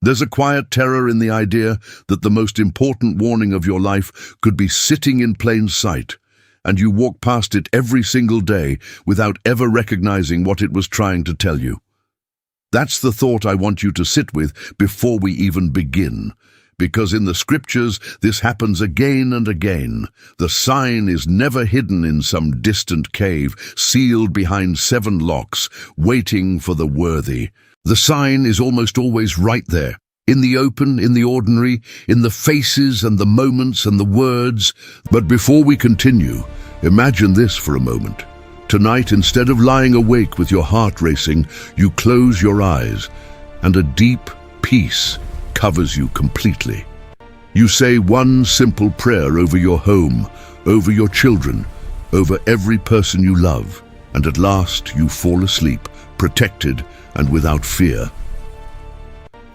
There's a quiet terror in the idea that the most important warning of your life could be sitting in plain sight, and you walk past it every single day without ever recognizing what it was trying to tell you. That's the thought I want you to sit with before we even begin, because in the scriptures this happens again and again. The sign is never hidden in some distant cave, sealed behind 7 locks, waiting for the worthy. The sign is almost always right there, in the open, in the ordinary, in the faces and the moments and the words. But before we continue, imagine this for a moment. Tonight, instead of lying awake with your heart racing, you close your eyes, and a deep peace covers you completely. You say one simple prayer over your home, over your children, over every person you love, and at last you fall asleep, protected and without fear.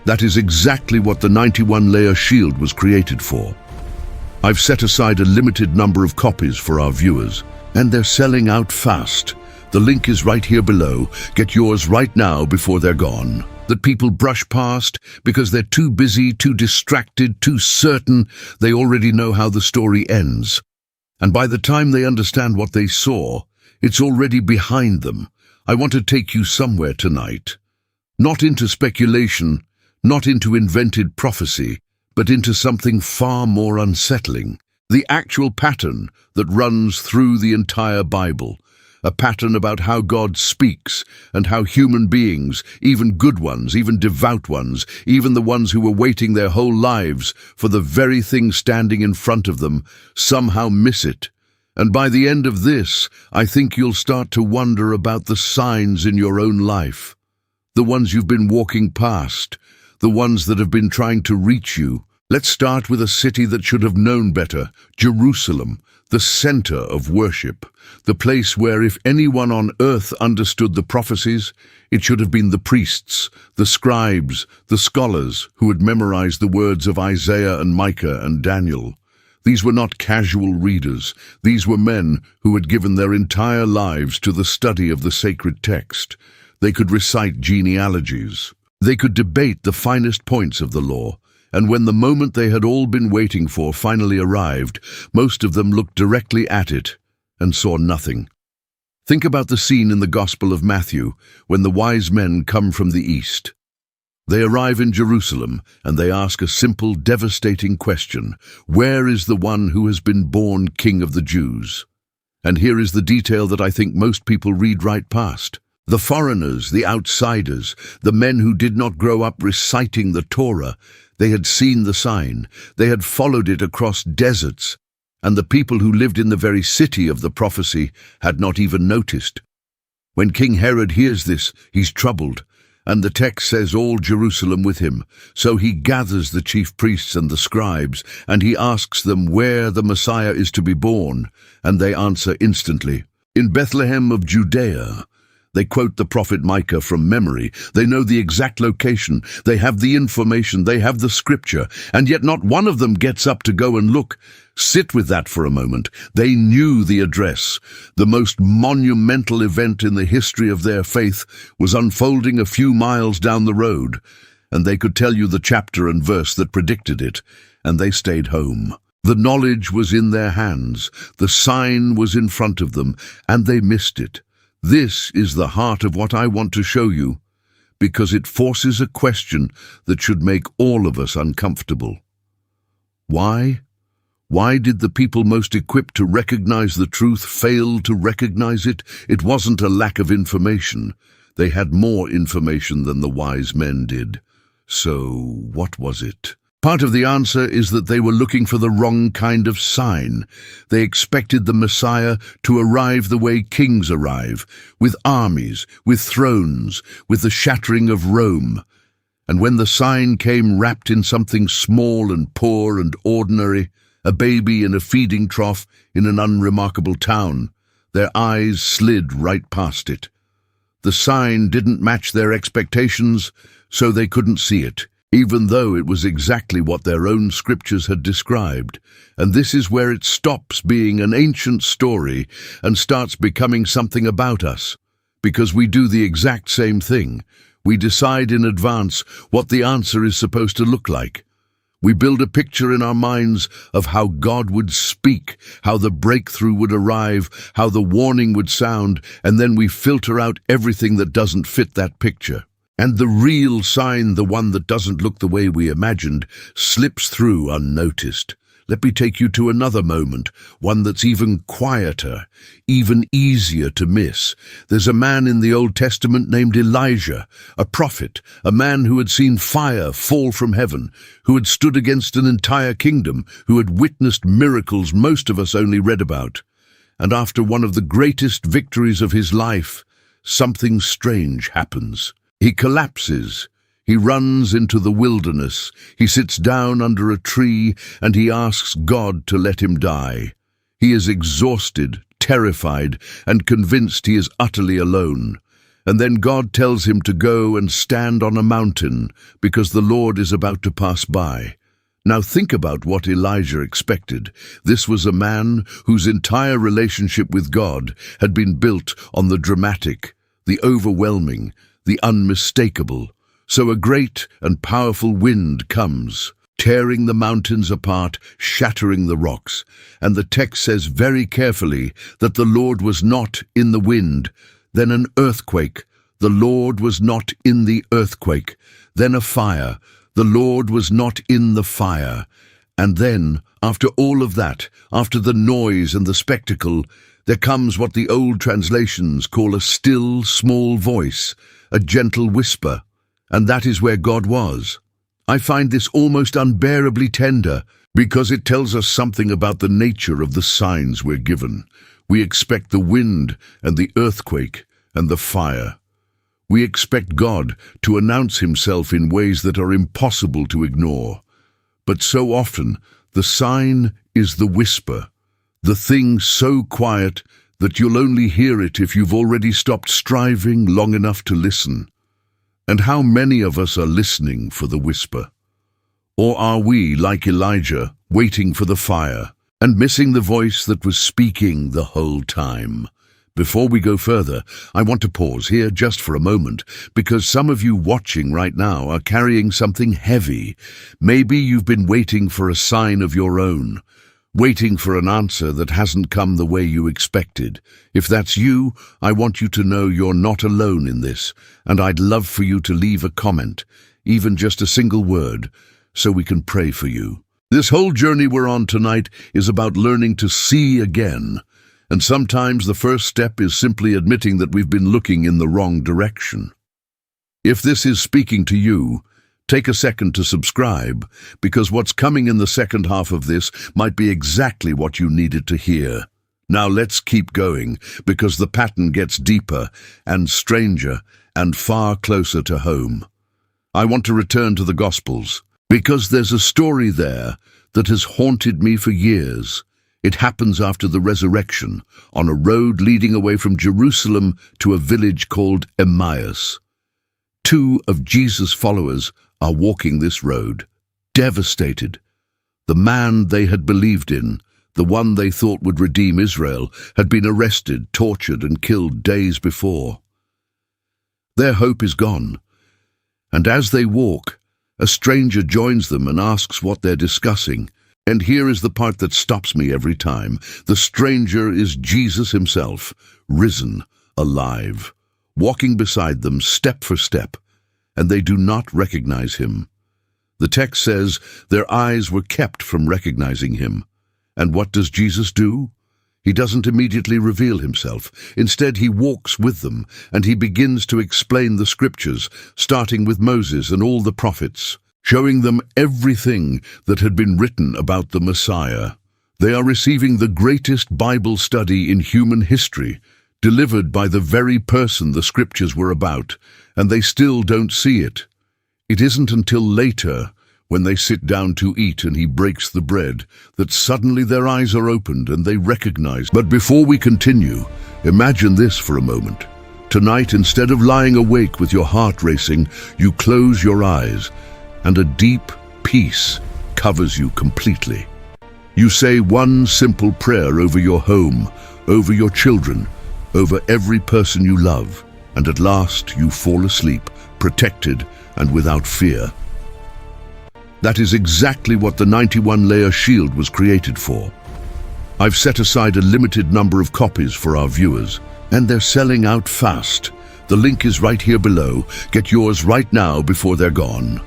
That is exactly what the 91-layer shield was created for. I've set aside a limited number of copies for our viewers, and they're selling out fast. The link is right here below. Get yours right now before they're gone. That people brush past because they're too busy, too distracted, too certain they already know how the story ends. And by the time they understand what they saw, it's already behind them. I want to take you somewhere tonight. Not into speculation, not into invented prophecy, but into something far more unsettling. The actual pattern that runs through the entire Bible. A pattern about how God speaks and how human beings, even good ones, even devout ones, even the ones who were waiting their whole lives for the very thing standing in front of them, somehow miss it. And by the end of this, I think you'll start to wonder about the signs in your own life. The ones you've been walking past, the ones that have been trying to reach you. Let's start with a city that should have known better, Jerusalem, the center of worship, the place where if anyone on earth understood the prophecies, it should have been the priests, the scribes, the scholars who had memorized the words of Isaiah and Micah and Daniel. These were not casual readers. These were men who had given their entire lives to the study of the sacred text. They could recite genealogies. They could debate the finest points of the law. And when the moment they had all been waiting for finally arrived, most of them looked directly at it and saw nothing. Think about the scene in the Gospel of Matthew when the wise men come from the east. They arrive in Jerusalem and they ask a simple, devastating question. Where is the one who has been born King of the Jews? And here is the detail that I think most people read right past. The foreigners, the outsiders, the men who did not grow up reciting the Torah, they had seen the sign, they had followed it across deserts, and the people who lived in the very city of the prophecy had not even noticed. When King Herod hears this, he's troubled, and the text says all Jerusalem with him. So he gathers the chief priests and the scribes, and he asks them where the Messiah is to be born, and they answer instantly, "In Bethlehem of Judea." They quote the prophet Micah from memory. They know the exact location. They have the information. They have the scripture. And yet not one of them gets up to go and look. Sit with that for a moment. They knew the address. The most monumental event in the history of their faith was unfolding a few miles down the road. And they could tell you the chapter and verse that predicted it. And they stayed home. The knowledge was in their hands. The sign was in front of them. And they missed it. This is the heart of what I want to show you, because it forces a question that should make all of us uncomfortable. Why? Why did the people most equipped to recognize the truth fail to recognize it? It wasn't a lack of information. They had more information than the wise men did. So, what was it? Part of the answer is that they were looking for the wrong kind of sign. They expected the Messiah to arrive the way kings arrive, with armies, with thrones, with the shattering of Rome. And when the sign came wrapped in something small and poor and ordinary, a baby in a feeding trough in an unremarkable town, their eyes slid right past it. The sign didn't match their expectations, so they couldn't see it, even though it was exactly what their own scriptures had described. And this is where it stops being an ancient story and starts becoming something about us, because we do the exact same thing. We decide in advance what the answer is supposed to look like. We build a picture in our minds of how God would speak, how the breakthrough would arrive, how the warning would sound, and then we filter out everything that doesn't fit that picture. And the real sign, the one that doesn't look the way we imagined, slips through unnoticed. Let me take you to another moment, one that's even quieter, even easier to miss. There's a man in the Old Testament named Elijah, a prophet, a man who had seen fire fall from heaven, who had stood against an entire kingdom, who had witnessed miracles most of us only read about. And after one of the greatest victories of his life, something strange happens. He collapses. He runs into the wilderness. He sits down under a tree and he asks God to let him die. He is exhausted, terrified, and convinced he is utterly alone. And then God tells him to go and stand on a mountain because the Lord is about to pass by. Now think about what Elijah expected. This was a man whose entire relationship with God had been built on the dramatic, the overwhelming, the unmistakable. So a great and powerful wind comes, tearing the mountains apart, shattering the rocks. And the text says very carefully that the Lord was not in the wind. Then an earthquake. The Lord was not in the earthquake. Then a fire. The Lord was not in the fire. And then, after all of that, after the noise and the spectacle, there comes what the old translations call a still, small voice, a gentle whisper. And that is where God was. I find this almost unbearably tender because it tells us something about the nature of the signs we're given. We expect the wind and the earthquake and the fire. We expect God to announce himself in ways that are impossible to ignore. But so often, the sign is the whisper, the thing so quiet that you'll only hear it if you've already stopped striving long enough to listen. And how many of us are listening for the whisper? Or are we, like Elijah, waiting for the fire and missing the voice that was speaking the whole time? Before we go further, I want to pause here just for a moment, because some of you watching right now are carrying something heavy. Maybe you've been waiting for a sign of your own, waiting for an answer that hasn't come the way you expected. If that's you, I want you to know you're not alone in this, and I'd love for you to leave a comment, even just a single word, so we can pray for you. This whole journey we're on tonight is about learning to see again, and sometimes the first step is simply admitting that we've been looking in the wrong direction. If this is speaking to you, take a second to subscribe, because what's coming in the second half of this might be exactly what you needed to hear. Now let's keep going, because the pattern gets deeper and stranger and far closer to home. I want to return to the Gospels, because there's a story there that has haunted me for years. It happens after the resurrection, on a road leading away from Jerusalem to a village called Emmaus. Two of Jesus' followers are walking this road, devastated. The man they had believed in, the one they thought would redeem Israel, had been arrested, tortured, and killed days before. Their hope is gone, and as they walk, a stranger joins them and asks what they're discussing. And here is the part that stops me every time. The stranger is Jesus himself, risen, alive, walking beside them step for step, and they do not recognize him. The text says their eyes were kept from recognizing him. And what does Jesus do? He doesn't immediately reveal himself. Instead, he walks with them, and he begins to explain the scriptures, starting with Moses and all the prophets, showing them everything that had been written about the Messiah. They are receiving the greatest Bible study in human history, delivered by the very person the scriptures were about, and they still don't see it. It isn't until later, when they sit down to eat and he breaks the bread, that suddenly their eyes are opened and they recognize. But before we continue, imagine this for a moment. Tonight, instead of lying awake with your heart racing, you close your eyes, and a deep peace covers you completely. You say one simple prayer over your home, over your children, over every person you love, and at last you fall asleep, protected, and without fear. That is exactly what the 91-layer shield was created for. I've set aside a limited number of copies for our viewers, and they're selling out fast. The link is right here below. Get yours right now before they're gone.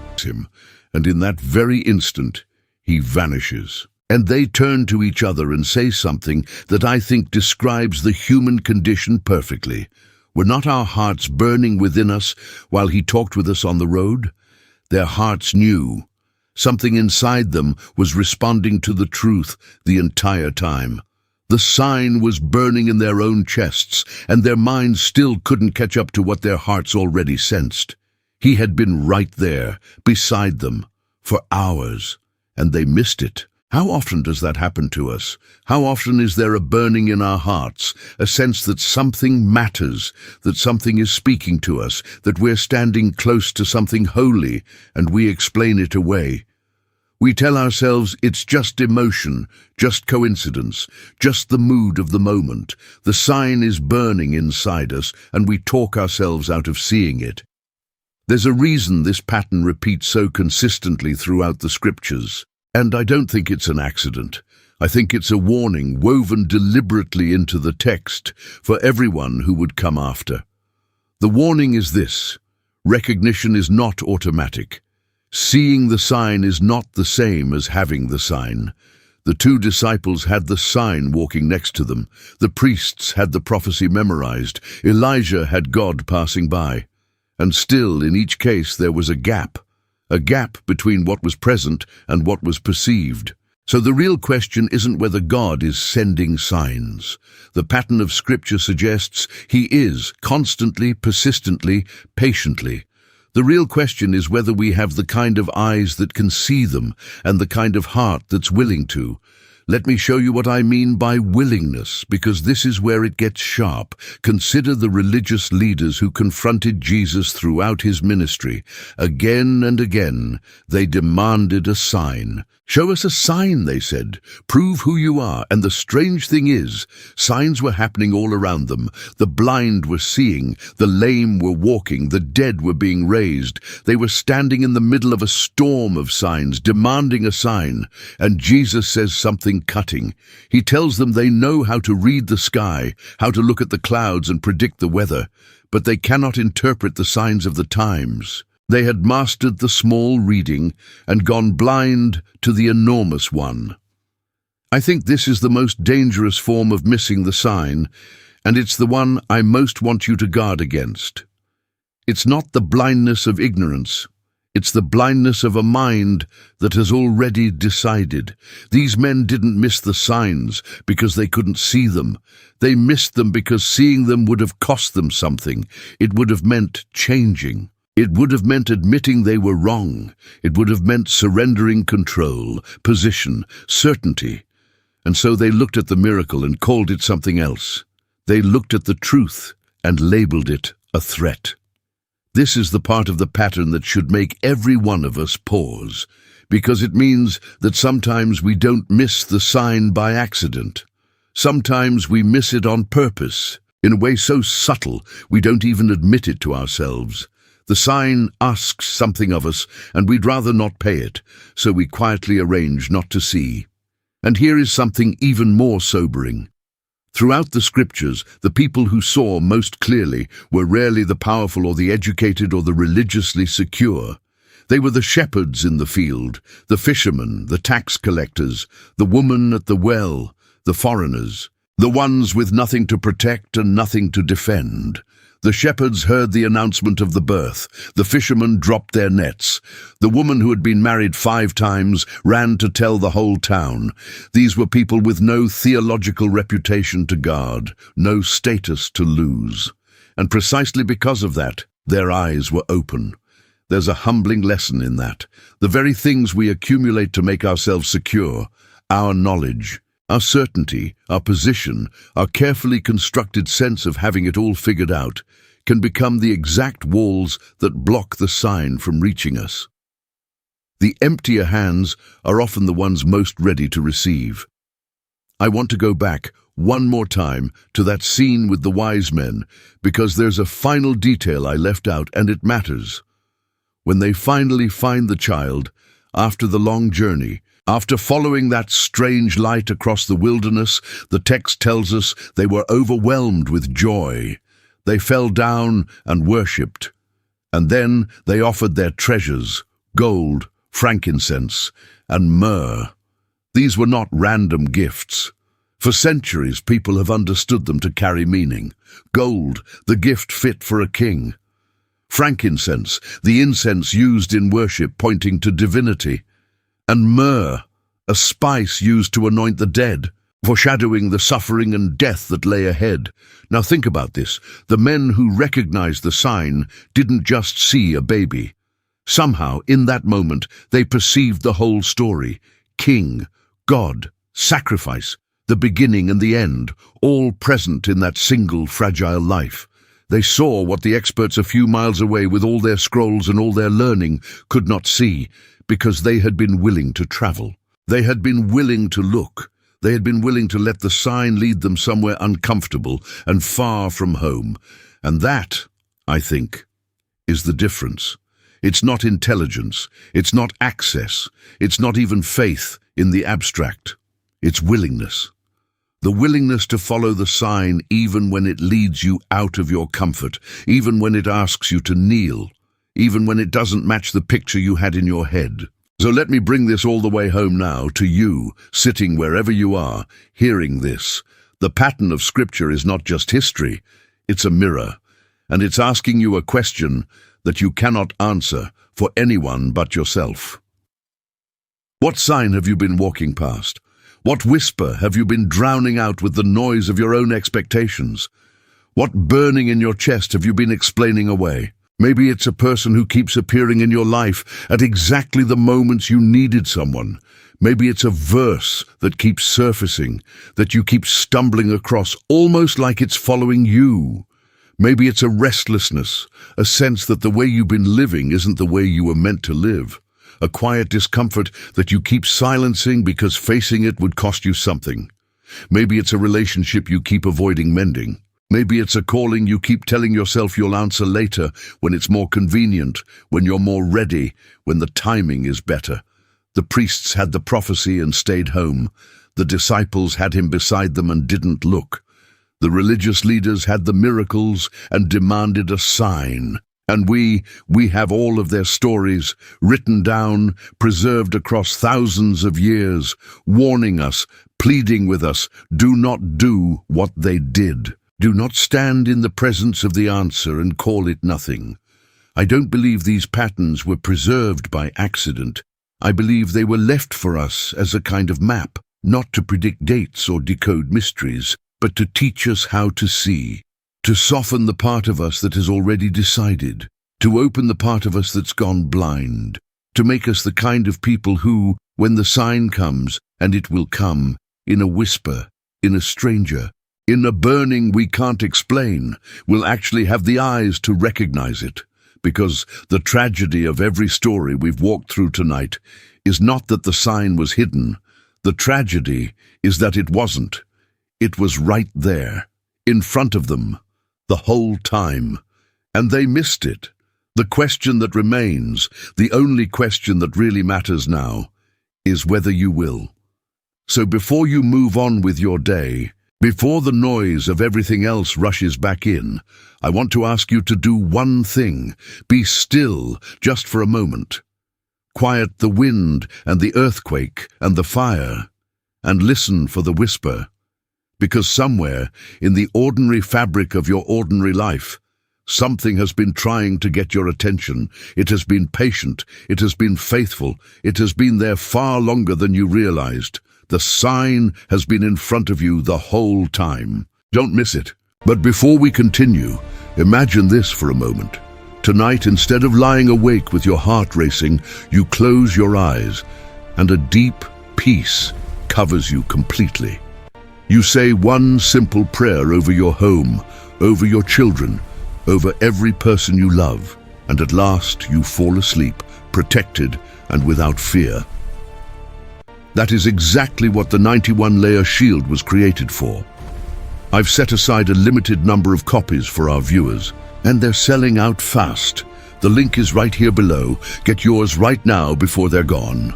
And in that very instant, he vanishes. And they turn to each other and say something that I think describes the human condition perfectly. Were not our hearts burning within us while he talked with us on the road? Their hearts knew. Something inside them was responding to the truth the entire time. The sign was burning in their own chests, and their minds still couldn't catch up to what their hearts already sensed. He had been right there, beside them, for hours, and they missed it. How often does that happen to us? How often is there a burning in our hearts, a sense that something matters, that something is speaking to us, that we're standing close to something holy, and we explain it away? We tell ourselves it's just emotion, just coincidence, just the mood of the moment. The sign is burning inside us, and we talk ourselves out of seeing it. There's a reason this pattern repeats so consistently throughout the scriptures. And I don't think it's an accident. I think it's a warning woven deliberately into the text for everyone who would come after. The warning is this: recognition is not automatic. Seeing the sign is not the same as having the sign. The two disciples had the sign walking next to them. The priests had the prophecy memorized. Elijah had God passing by. And still, in each case, there was a gap between what was present and what was perceived. So the real question isn't whether God is sending signs. The pattern of Scripture suggests he is, constantly, persistently, patiently. The real question is whether we have the kind of eyes that can see them and the kind of heart that's willing to. Let me show you what I mean by willingness, because this is where it gets sharp. Consider the religious leaders who confronted Jesus throughout his ministry. Again and again, they demanded a sign. "Show us a sign," they said. "Prove who you are." And the strange thing is, signs were happening all around them. The blind were seeing, the lame were walking, the dead were being raised. They were standing in the middle of a storm of signs, demanding a sign. And Jesus says something cutting. He tells them they know how to read the sky, how to look at the clouds and predict the weather, but they cannot interpret the signs of the times. They had mastered the small reading and gone blind to the enormous one. I think this is the most dangerous form of missing the sign, and it's the one I most want you to guard against. It's not the blindness of ignorance. It's the blindness of a mind that has already decided. These men didn't miss the signs because they couldn't see them. They missed them because seeing them would have cost them something. It would have meant changing. It would have meant admitting they were wrong. It would have meant surrendering control, position, certainty. And so they looked at the miracle and called it something else. They looked at the truth and labeled it a threat. This is the part of the pattern that should make every one of us pause, because it means that sometimes we don't miss the sign by accident. Sometimes we miss it on purpose, in a way so subtle we don't even admit it to ourselves. The sign asks something of us, and we'd rather not pay it, so we quietly arrange not to see. And here is something even more sobering. Throughout the scriptures, the people who saw most clearly were rarely the powerful or the educated or the religiously secure. They were the shepherds in the field, the fishermen, the tax collectors, the woman at the well, the foreigners, the ones with nothing to protect and nothing to defend. The shepherds heard the announcement of the birth. The fishermen dropped their nets. The woman who had been married 5 times ran to tell the whole town. These were people with no theological reputation to guard, no status to lose. And precisely because of that, their eyes were open. There's a humbling lesson in that. The very things we accumulate to make ourselves secure, our knowledge, our certainty, our position, our carefully constructed sense of having it all figured out, can become the exact walls that block the sign from reaching us. The emptier hands are often the ones most ready to receive. I want to go back one more time to that scene with the wise men, because there's a final detail I left out and it matters. When they finally find the child, after the long journey, after following that strange light across the wilderness, the text tells us they were overwhelmed with joy. They fell down and worshipped. And then they offered their treasures, gold, frankincense, and myrrh. These were not random gifts. For centuries, people have understood them to carry meaning. Gold, the gift fit for a king. Frankincense, the incense used in worship pointing to divinity. And myrrh, a spice used to anoint the dead, foreshadowing the suffering and death that lay ahead. Now think about this. The men who recognized the sign didn't just see a baby. Somehow, in that moment, they perceived the whole story. King, God, sacrifice, the beginning and the end, all present in that single fragile life. They saw what the experts a few miles away with all their scrolls and all their learning could not see, because they had been willing to travel. They had been willing to look. They had been willing to let the sign lead them somewhere uncomfortable and far from home. And that, I think, is the difference. It's not intelligence. It's not access. It's not even faith in the abstract. It's willingness. The willingness to follow the sign even when it leads you out of your comfort, even when it asks you to kneel, even when it doesn't match the picture you had in your head. So let me bring this all the way home now to you, sitting wherever you are, hearing this. The pattern of Scripture is not just history, it's a mirror, and it's asking you a question that you cannot answer for anyone but yourself. What sign have you been walking past? What whisper have you been drowning out with the noise of your own expectations? What burning in your chest have you been explaining away? Maybe it's a person who keeps appearing in your life at exactly the moments you needed someone. Maybe it's a verse that keeps surfacing, that you keep stumbling across, almost like it's following you. Maybe it's a restlessness, a sense that the way you've been living isn't the way you were meant to live. A quiet discomfort that you keep silencing because facing it would cost you something. Maybe it's a relationship you keep avoiding mending. Maybe it's a calling you keep telling yourself you'll answer later, when it's more convenient, when you're more ready, when the timing is better. The priests had the prophecy and stayed home. The disciples had him beside them and didn't look. The religious leaders had the miracles and demanded a sign. And we have all of their stories written down, preserved across thousands of years, warning us, pleading with us, do not do what they did. Do not stand in the presence of the answer and call it nothing. I don't believe these patterns were preserved by accident. I believe they were left for us as a kind of map, not to predict dates or decode mysteries, but to teach us how to see. To soften the part of us that has already decided, to open the part of us that's gone blind, to make us the kind of people who, when the sign comes, and it will come, in a whisper, in a stranger, in a burning we can't explain, will actually have the eyes to recognize it. Because the tragedy of every story we've walked through tonight is not that the sign was hidden. The tragedy is that it wasn't. It was right there, in front of them, the whole time, and they missed it. The question that remains, the only question that really matters now, is whether you will. So before you move on with your day, before the noise of everything else rushes back in, I want to ask you to do one thing. Be still just for a moment. Quiet the wind and the earthquake and the fire, and listen for the whisper. Because somewhere, in the ordinary fabric of your ordinary life, something has been trying to get your attention. It has been patient, it has been faithful, it has been there far longer than you realized. The sign has been in front of you the whole time. Don't miss it. But before we continue, imagine this for a moment. Tonight, instead of lying awake with your heart racing, you close your eyes, and a deep peace covers you completely. You say one simple prayer over your home, over your children, over every person you love, and at last you fall asleep, protected and without fear. That is exactly what the 91-layer shield was created for. I've set aside a limited number of copies for our viewers, and they're selling out fast. The link is right here below. Get yours right now before they're gone.